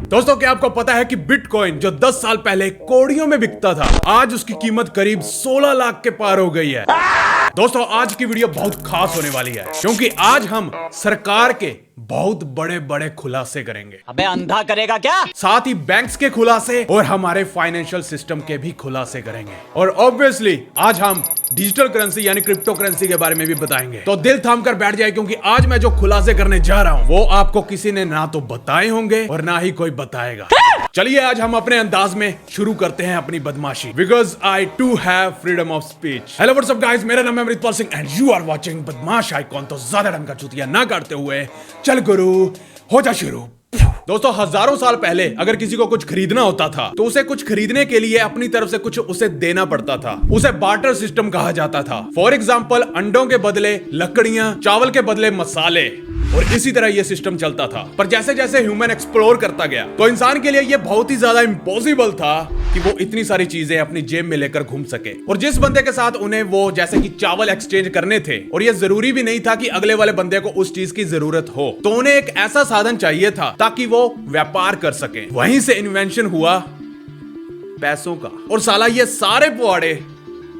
दोस्तों, क्या आपको पता है कि बिटकॉइन जो 10 साल पहले कौड़ियों में बिकता था, आज उसकी कीमत करीब 16 लाख के पार हो गई है। दोस्तों, आज की वीडियो बहुत खास होने वाली है क्योंकि आज हम सरकार के बहुत बड़े बड़े खुलासे करेंगे। अबे अंधा करेगा क्या? साथ ही बैंक्स के खुलासे और हमारे फाइनेंशियल सिस्टम के भी खुलासे करेंगे। और ऑब्वियसली आज हम डिजिटल करेंसी यानी क्रिप्टो करेंसी के बारे में भी बताएंगे। तो दिल थाम कर बैठ जाए क्योंकि आज मैं जो खुलासे करने जा रहा हूं वो आपको किसी ने ना तो बताए होंगे और ना ही कोई बताएगा। चलिए आज हम अपने अंदाज में शुरू करते हैं अपनी बदमाशी, because I too have freedom of speech. Hello what's up guys, मेरा नाम है Amritpal Singh and you are watching Badmash Icon. तो ज्यादा ढंग का चुतिया ना करते हुए चल गुरु हो जा शुरू। दोस्तों, हजारों साल पहले अगर किसी को कुछ खरीदना होता था तो उसे कुछ खरीदने के लिए अपनी तरफ से कुछ उसे देना पड़ता था। उसे बार्टर सिस्टम कहा जाता था। फॉर एग्जाम्पल, अंडों के बदले लकड़ियां, चावल के बदले मसाले, और इसी तरह यह सिस्टम चलता था। पर जैसे जैसे ह्यूमन एक्सप्लोर करता गया तो इंसान के लिए यह बहुत ही ज्यादा इम्पॉसिबल था कि वो इतनी सारी चीजें अपनी जेब में लेकर घूम सके। और जिस बंदे के साथ उन्हें वो जैसे कि चावल एक्सचेंज करने थे, और यह जरूरी भी नहीं था कि अगले वाले बंदे को उस चीज की जरूरत हो, तो उन्हें एक ऐसा साधन चाहिए था ताकि वो व्यापार कर सके। वहीं से इन्वेंशन हुआ पैसों का। और साला ये सारे पुआड़े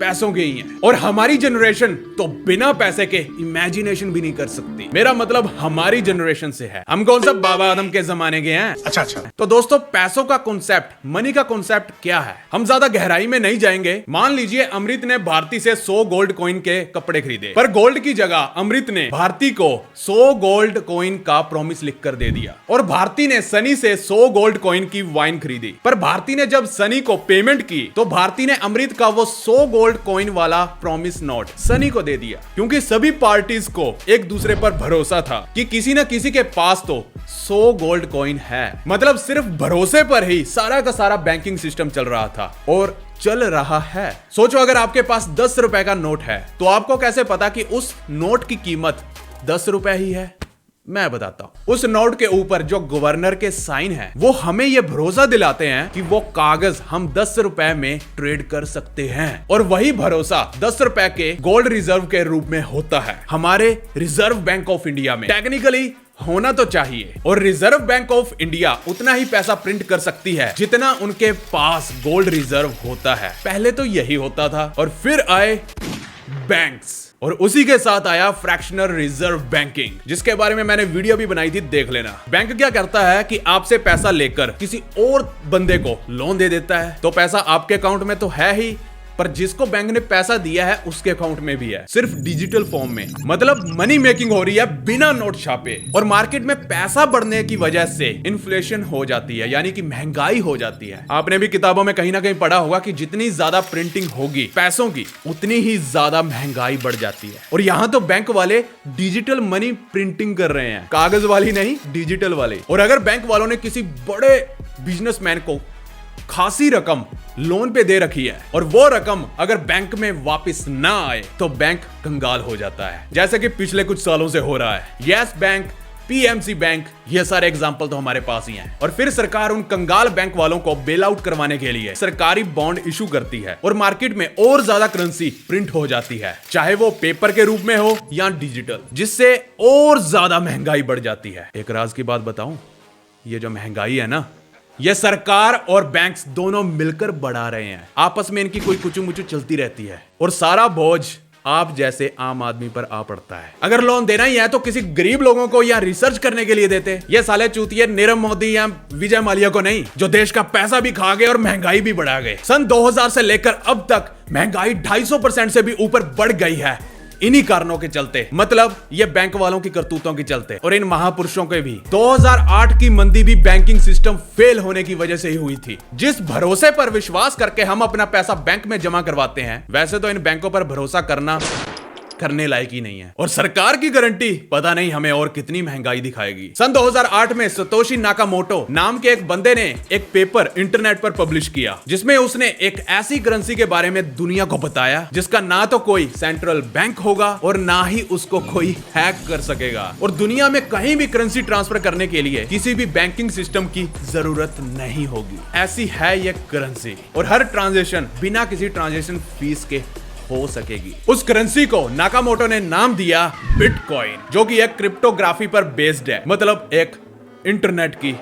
पैसों के ही हैं। और हमारी जनरेशन तो बिना पैसे के इमेजिनेशन भी नहीं कर सकती। मेरा मतलब हमारी जनरेशन से है। हम कौन सा बाबा आदम के जमाने के हैं। अच्छा। तो दोस्तों, पैसों का कॉन्सेप्ट, मनी का कॉन्सेप्ट क्या है, हम ज्यादा गहराई में नहीं जाएंगे। मान लीजिए अमृत ने भारती से 100 गोल्ड कॉइन के कपड़े खरीदे, पर गोल्ड की जगह अमृत ने भारती को 100 गोल्ड कॉइन का प्रॉमिस लिखकर दे दिया। और भारती ने सनी से 100 गोल्ड कॉइन की वाइन खरीदी। पर भारती ने जब सनी को पेमेंट की तो भारती ने अमृत का वो 100 गोल्ड कॉइन वाला प्रॉमिस नोट सनी को दे दिया, क्योंकि सभी पार्टीज को एक दूसरे पर भरोसा था कि किसी न किसी के पास तो 100 गोल्ड कॉइन है। मतलब सिर्फ भरोसे पर ही सारा का सारा बैंकिंग सिस्टम चल रहा था और चल रहा है। सोचो, अगर आपके पास 10 रुपए का नोट है तो आपको कैसे पता कि उस नोट की कीमत 10 रुपए ही है? मैं बताता हूं। उस नोट के ऊपर जो गवर्नर के साइन है वो हमें यह भरोसा दिलाते हैं कि वो कागज हम 10 रुपए में ट्रेड कर सकते हैं। और वही भरोसा 10 रुपए के गोल्ड रिजर्व के रूप में होता है हमारे रिजर्व बैंक ऑफ इंडिया में। टेक्निकली होना तो चाहिए, और रिजर्व बैंक ऑफ इंडिया उतना ही पैसा प्रिंट कर सकती है जितना उनके पास गोल्ड रिजर्व होता है। पहले तो यही होता था, और फिर आए बैंक्स, और उसी के साथ आया फ्रैक्शनल रिजर्व बैंकिंग, जिसके बारे में मैंने वीडियो भी बनाई थी, देख लेना। बैंक क्या करता है कि आपसे पैसा लेकर किसी और बंदे को लोन दे देता है। तो पैसा आपके अकाउंट में तो है ही, पर जिसको बैंक ने पैसा दिया है उसके अकाउंट में भी है, सिर्फ डिजिटल फॉर्म में। मतलब मनी मेकिंग हो रही है बिना नोट छापे। और मार्केट में पैसा बढ़ने की वजह से इन्फ्लेशन हो जाती है, यानी कि महंगाई हो जाती है। आपने भी किताबों में कहीं ना कहीं पढ़ा होगा कि जितनी ज्यादा प्रिंटिंग होगी पैसों की, उतनी ही ज्यादा महंगाई बढ़ जाती है। और यहाँ तो बैंक वाले डिजिटल मनी प्रिंटिंग कर रहे हैं, कागज वाली नहीं, डिजिटल वाले। और अगर बैंक वालों ने किसी बड़े बिजनेसमैन को खासी रकम लोन पे दे रखी है और वो रकम अगर बैंक में वापस ना आए तो बैंक कंगाल हो जाता है, जैसे कि पिछले कुछ सालों से हो रहा है। यस बैंक, पीएमसी बैंक, ये सारे एग्जाम्पल तो हमारे पास ही हैं। और फिर सरकार उन कंगाल बैंक वालों को बेल आउट करवाने के लिए सरकारी बॉन्ड इशू करती है और मार्केट में और ज्यादा करेंसी प्रिंट हो जाती है, चाहे वो पेपर के रूप में हो या डिजिटल, जिससे और ज्यादा महंगाई बढ़ जाती है। एक राज की बात बताऊं, ये जो महंगाई है ना, ये सरकार और बैंक्स दोनों मिलकर बढ़ा रहे हैं। आपस में इनकी कोई कुचू मुचू चलती रहती है और सारा बोझ आप जैसे आम आदमी पर आ पड़ता है। अगर लोन देना ही है तो किसी गरीब लोगों को या रिसर्च करने के लिए देते। ये साले चूतिए नीरव मोदी या विजय माल्या को नहीं, जो देश का पैसा भी खा गए और महंगाई भी बढ़ा गए। सन 2000 से लेकर अब तक महंगाई 250% से भी ऊपर बढ़ गई है, इन्हीं कारणों के चलते। मतलब ये बैंक वालों की करतूतों के चलते, और इन महापुरुषों के भी। 2008 की मंदी भी बैंकिंग सिस्टम फेल होने की वजह से ही हुई थी। जिस भरोसे पर विश्वास करके हम अपना पैसा बैंक में जमा करवाते हैं, वैसे तो इन बैंकों पर भरोसा करने लायक ही नहीं है। और सरकार की गारंटी पता नहीं हमें और कितनी महंगाई दिखाएगी। सन 2008 में सतोशी नाकामोटो नाम के एक बंदे ने एक पेपर इंटरनेट पर पब्लिश किया, जिसमें उसने एक ऐसी करेंसी के बारे में दुनिया को बताया जिसका ना तो कोई सेंट्रल बैंक होगा और ना ही उसको कोई हैक कर सकेगा। और दुनिया में कहीं भी करेंसी ट्रांसफर करने के लिए किसी भी बैंकिंग सिस्टम की जरूरत नहीं होगी। ऐसी है ये करेंसी, और हर ट्रांजेक्शन बिना किसी ट्रांजेक्शन फीस के हो सकेगी। उस करेंसी को नाकामोटो ने नाम दिया बिटकॉइन, जो कि एक क्रिप्टोग्राफी पर बेस्ड है, मतलब एक इंटरनेट की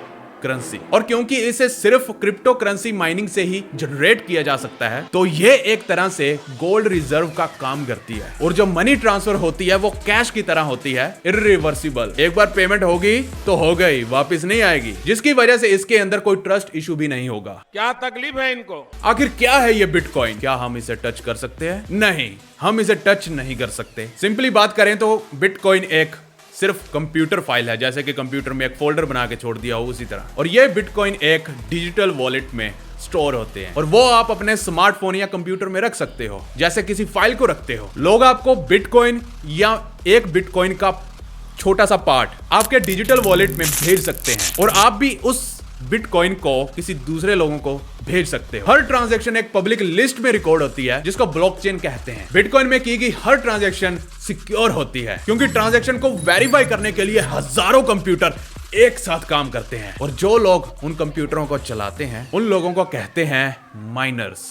करेंसी। और क्योंकि इसे सिर्फ क्रिप्टो करेंसी माइनिंग से ही जनरेट किया जा सकता है, तो ये एक तरह से गोल्ड रिजर्व का काम करती है। और जो मनी ट्रांसफर होती है वो कैश की तरह होती है, इरिवर्सिबल। एक बार पेमेंट होगी तो हो गई, वापस नहीं आएगी, जिसकी वजह से इसके अंदर कोई ट्रस्ट इशू भी नहीं होगा। क्या तकलीफ है इनको? आखिर क्या है ये बिटकॉइन? क्या हम इसे टच कर सकते हैं? नहीं, हम इसे टच नहीं कर सकते। सिंपली बात करें तो बिटकॉइन एक सिर्फ कंप्यूटर फाइल है, जैसे कि कंप्यूटर में एक फोल्डर बना के छोड़ दिया हो उसी तरह। और ये बिटकॉइन एक डिजिटल वॉलेट में स्टोर होते हैं और वो आप अपने स्मार्टफोन या कंप्यूटर में रख सकते हो, जैसे किसी फाइल को रखते हो। लोग आपको बिटकॉइन या एक बिटकॉइन का छोटा सा पार्ट आपके डिजिटल वॉलेट में भेज सकते हैं और आप भी उस बिटकॉइन को किसी दूसरे लोगों को भेज सकते हो। हर ट्रांजैक्शन एक पब्लिक लिस्ट में रिकॉर्ड होती है, जिसको ब्लॉकचेन कहते हैं। बिटकॉइन में की गई हर ट्रांजैक्शन सिक्योर होती है, क्योंकि ट्रांजैक्शन को वेरीफाई करने के लिए हजारों कंप्यूटर एक साथ काम करते हैं। और जो लोग उन कंप्यूटरों को चलाते हैं उन लोगों को कहते हैं माइनर्स।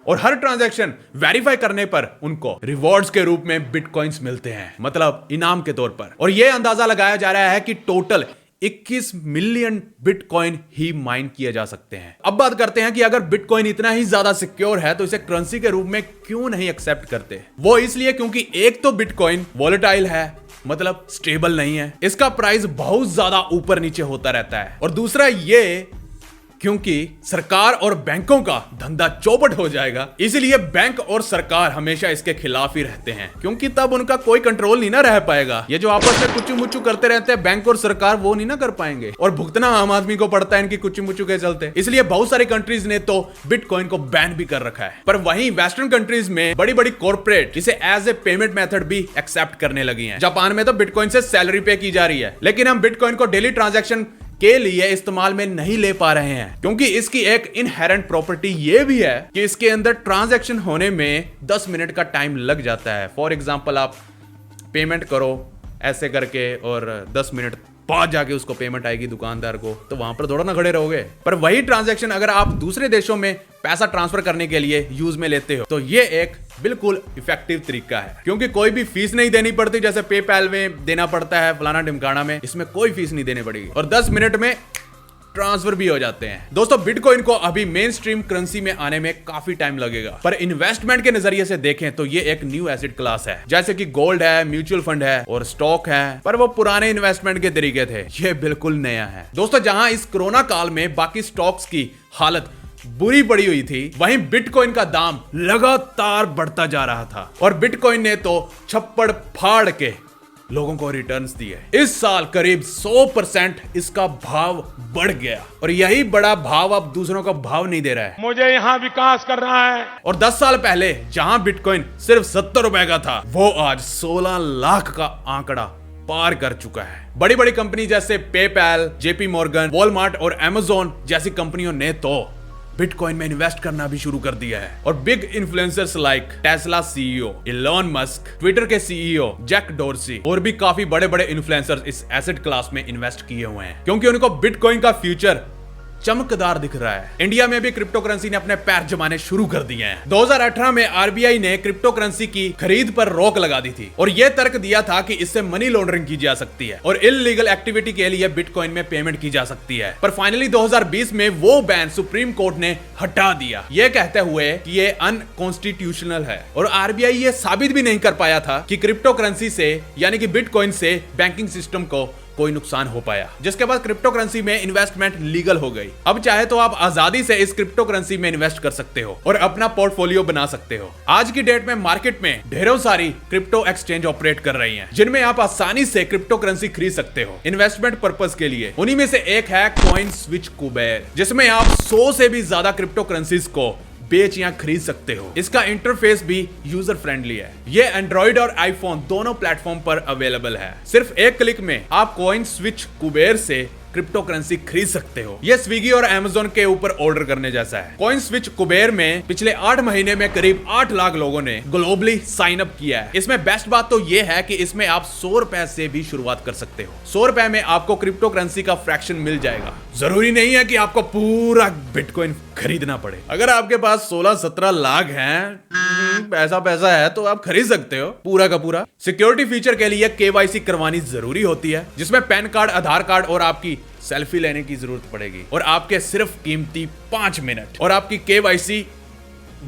और हर ट्रांजैक्शन वेरीफाई करने पर उनको रिवॉर्ड्स के रूप में बिटकॉइंस मिलते हैं, मतलब इनाम के तौर पर। और यह अंदाजा लगाया जा रहा है कि टोटल 21 मिलियन बिटकॉइन ही माइन किए जा सकते हैं। अब बात करते हैं कि अगर बिटकॉइन इतना ही ज्यादा सिक्योर है तो इसे करेंसी के रूप में क्यों नहीं एक्सेप्ट करते? वो इसलिए क्योंकि एक तो बिटकॉइन वॉलेटाइल है, मतलब स्टेबल नहीं है, इसका प्राइस बहुत ज्यादा ऊपर नीचे होता रहता है। और दूसरा ये क्योंकि सरकार और बैंकों का धंधा चौपट हो जाएगा, इसलिए बैंक और सरकार हमेशा इसके खिलाफ ही रहते हैं, क्योंकि तब उनका कोई कंट्रोल नहीं ना रह पाएगा। ये जो आपस में कुचू मुचू करते रहते हैं बैंक और सरकार, वो नहीं ना कर पाएंगे और भुगतना आम आदमी को पड़ता है इनकी कुचू मुचू के चलते। इसलिए बहुत सारी कंट्रीज ने तो बिटकॉइन को बैन भी कर रखा है। पर वहीं वेस्टर्न कंट्रीज में बड़ी बड़ी कॉर्पोरेट इसे एज ए पेमेंट मेथड भी एक्सेप्ट करने लगी है। जापान में तो बिटकॉइन से सैलरी पे की जा रही है, लेकिन हम बिटकॉइन को डेली ट्रांजैक्शन के लिए इस्तेमाल में नहीं ले पा रहे हैं, क्योंकि इसकी एक इनहेरेंट प्रॉपर्टी ये भी है कि इसके अंदर ट्रांजैक्शन होने में 10 मिनट का टाइम लग जाता है। फॉर एग्जांपल, आप पेमेंट करो ऐसे करके और 10 मिनट बाद जाके उसको पेमेंट आएगी दुकानदार को, तो वहां पर थोड़ा ना खड़े रहोगे। पर वही ट्रांजैक्शन अगर आप दूसरे देशों में पैसा ट्रांसफर करने के लिए यूज में लेते हो तो ये एक बिल्कुल इफेक्टिव तरीका है, क्योंकि कोई भी फीस नहीं देनी पड़ती, जैसे पेपैल में देना पड़ता है, फलाना ढिमकाना में, इसमें कोई फीस नहीं देनी पड़ेगी और 10 मिनट में ट्रांसफर भी हो जाते हैं। दोस्तों, बिटकॉइन को अभी मेन स्ट्रीम करेंसी में आने में काफी टाइम लगेगा, पर इन्वेस्टमेंट के नजरिए से देखें तो ये एक न्यू एसेट क्लास है, जैसे कि गोल्ड है, म्यूचुअल फंड है और स्टॉक है। पर वो पुराने इन्वेस्टमेंट के तरीके थे, ये बिल्कुल नया है। दोस्तों, जहां इस कोरोना काल में बाकी स्टॉक्स की हालत बुरी पड़ी हुई थी, वहीं बिटकॉइन का दाम लगातार बढ़ता जा रहा था और बिटकॉइन ने तो छप्पड़ फाड़ के लोगों को रिटर्न्स दिए। इस साल करीब 100% इसका भाव बढ़ गया और यही बड़ा भाव अब दूसरों का भाव नहीं दे रहा है। मुझे यहाँ विकास करना है। और 10 साल पहले जहां बिटकॉइन सिर्फ 70 रुपए का था, वो आज 16 लाख का आंकड़ा पार कर चुका है। बड़ी बड़ी कंपनी जैसे पेपैल, जेपी मॉर्गन, वॉलमार्ट और अमेज़न जैसी कंपनियों ने तो बिटकॉइन में इन्वेस्ट करना भी शुरू कर दिया है। और big influencers like Tesla CEO Elon Musk, Twitter के सीईओ जैक डोर्सी और भी काफी बड़े बड़े इन्फ्लुएंसर्स इस एसेट क्लास में इन्वेस्ट किए हुए हैं, क्योंकि उनको बिटकॉइन का फ्यूचर चमकदार दिख रहा है। इंडिया में भी क्रिप्टो करेंसी ने अपने पैर जमाने शुरू कर दिए हैं। 2018 में आरबीआई ने क्रिप्टो करेंसी की खरीद पर रोक लगा दी थी और यह तर्क दिया था कि इससे मनी लॉन्ड्रिंग की जा सकती है और इल्लीगल एक्टिविटी के लिए बिटकॉइन में पेमेंट की जा सकती है। पर फाइनली 2020 में वो बैन सुप्रीम कोर्ट ने हटा दिया, यह कहते हुए कि ये अनकॉन्स्टिट्यूशनल है। और आरबीआई ये साबित भी नहीं कर पाया था कि क्रिप्टो करेंसी से यानी कि बिटकॉइन से बैंकिंग सिस्टम को कोई नुकसान हो पाया, जिसके बाद क्रिप्टो करेंसी में इन्वेस्टमेंट लीगल हो गई। अब चाहे तो आप आजादी से इस क्रिप्टो करेंसी में इन्वेस्ट कर सकते हो और अपना पोर्टफोलियो बना सकते हो। आज की डेट में मार्केट में ढेरों सारी क्रिप्टो एक्सचेंज ऑपरेट कर रही हैं, जिनमें आप आसानी से क्रिप्टो करेंसी खरीद सकते हो इन्वेस्टमेंट पर्पस के लिए। उन्हीं में से एक है कॉइन स्विच कुबेर, जिसमें आप 100 से भी ज्यादा क्रिप्टो करेंसीज को बेच या खरीद सकते हो। इसका इंटरफेस भी यूजर फ्रेंडली है। ये एंड्रॉइड और आईफोन दोनों प्लेटफॉर्म पर अवेलेबल है। सिर्फ एक क्लिक में आप कॉइन स्विच कुबेर से क्रिप्टो करेंसी खरीद सकते हो। यह स्विगी और अमेज़न के ऊपर ऑर्डर करने जैसा है। कॉइन स्विच कुबेर में पिछले 8 महीने में करीब 8 लाख लोगों ने ग्लोबली साइन अप किया है। इसमें बेस्ट बात तो यह है कि इसमें आप 100 रुपए से भी शुरुआत कर सकते हो। 100 रुपए में आपको क्रिप्टो करेंसी का फ्रैक्शन मिल जाएगा। जरूरी नहीं है कि आपको पूरा बिटकॉइन खरीदना पड़े। अगर आपके पास 16-17 लाख हैं, पैसा है, तो आप खरीद सकते हो पूरा का पूरा। सिक्योरिटी फीचर के लिए केवाईसी करवानी जरूरी होती है, जिसमें पैन कार्ड, आधार कार्ड और आपकी सेल्फी लेने की जरूरत पड़ेगी और आपके सिर्फ कीमती 5 मिनट और आपकी केवाईसी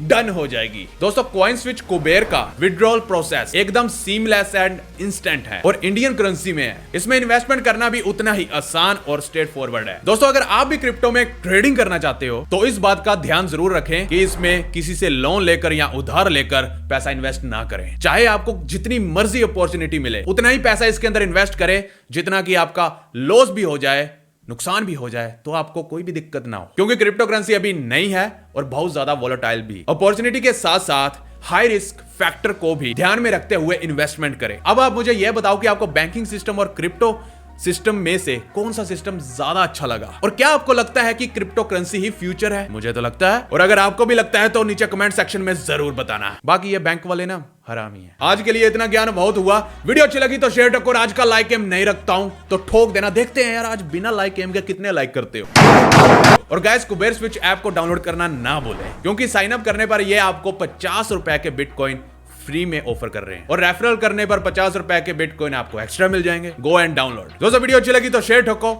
डन हो जाएगी। दोस्तों कॉइन स्विच कुबेर का विड्रॉल प्रोसेस एकदम सीमलेस एंड इंस्टेंट है और इंडियन करेंसी में है। इसमें इन्वेस्टमेंट करना भी उतना ही आसान और स्ट्रेट फॉरवर्ड है। दोस्तों अगर आप भी क्रिप्टो में ट्रेडिंग करना चाहते हो तो इस बात का ध्यान जरूर रखें कि इसमें किसी से लोन लेकर या उधार लेकर पैसा इन्वेस्ट ना करें। चाहे आपको जितनी मर्जी अपॉर्चुनिटी मिले उतना ही पैसा इसके अंदर इन्वेस्ट करें जितना कि आपका लॉस भी हो जाए, नुकसान भी हो जाए तो आपको कोई भी दिक्कत ना हो, क्योंकि क्रिप्टो करेंसी अभी नई है और बहुत ज्यादा वोलेटाइल भी। अपॉर्चुनिटी के साथ साथ हाई रिस्क फैक्टर को भी ध्यान में रखते हुए इन्वेस्टमेंट करें। अब आप मुझे यह बताओ कि आपको बैंकिंग सिस्टम और क्रिप्टो सिस्टम में से कौन सा सिस्टम ज्यादा अच्छा लगा और क्या आपको लगता है कि क्रिप्टो करेंसी ही फ्यूचर है? मुझे तो लगता है, और अगर आपको भी लगता है तो नीचे कमेंट सेक्शन में जरूर बताना। बाकी ये बैंक वाले ना हरामी है। आज के लिए इतना ज्ञान बहुत हुआ। वीडियो अच्छी लगी तो शेयर ठोको और आज का लाइक एम नहीं रखता हूं तो ठोक देना। देखते हैं यार आज बिना लाइक एम के कितने लाइक करते हो। और गाइस कुबेर स्विच ऐप को डाउनलोड करना ना भूलें, क्योंकि साइन अप करने पर ये आपको 50 रुपए के बिटकॉइन फ्री में ऑफर कर रहे हैं और रेफरल करने पर 50 रुपए के बिटकॉइन आपको एक्स्ट्रा मिल जाएंगे। Go and download. दोस्तों वीडियो अच्छी लगी तो शेयर ठोको,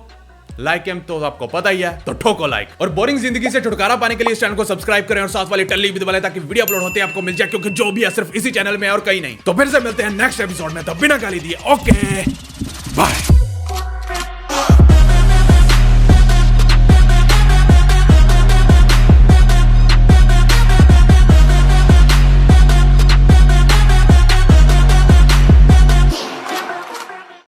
लाइक एम तो आपको पता ही है तो ठोको लाइक। और बोरिंग जिंदगी से छुटकारा पाने के लिए इस चैनल को सब्सक्राइब करें और साथ वाली टल्ली भी दबा लें ताकि वीडियो अपलोड होते ही आपको मिल जाए, क्योंकि जो भी है सिर्फ इसी चैनल में और कहीं नहीं। तो फिर से मिलते हैं नेक्स्ट एपिसोड में, तब बिना गाली दिए ओके बाय।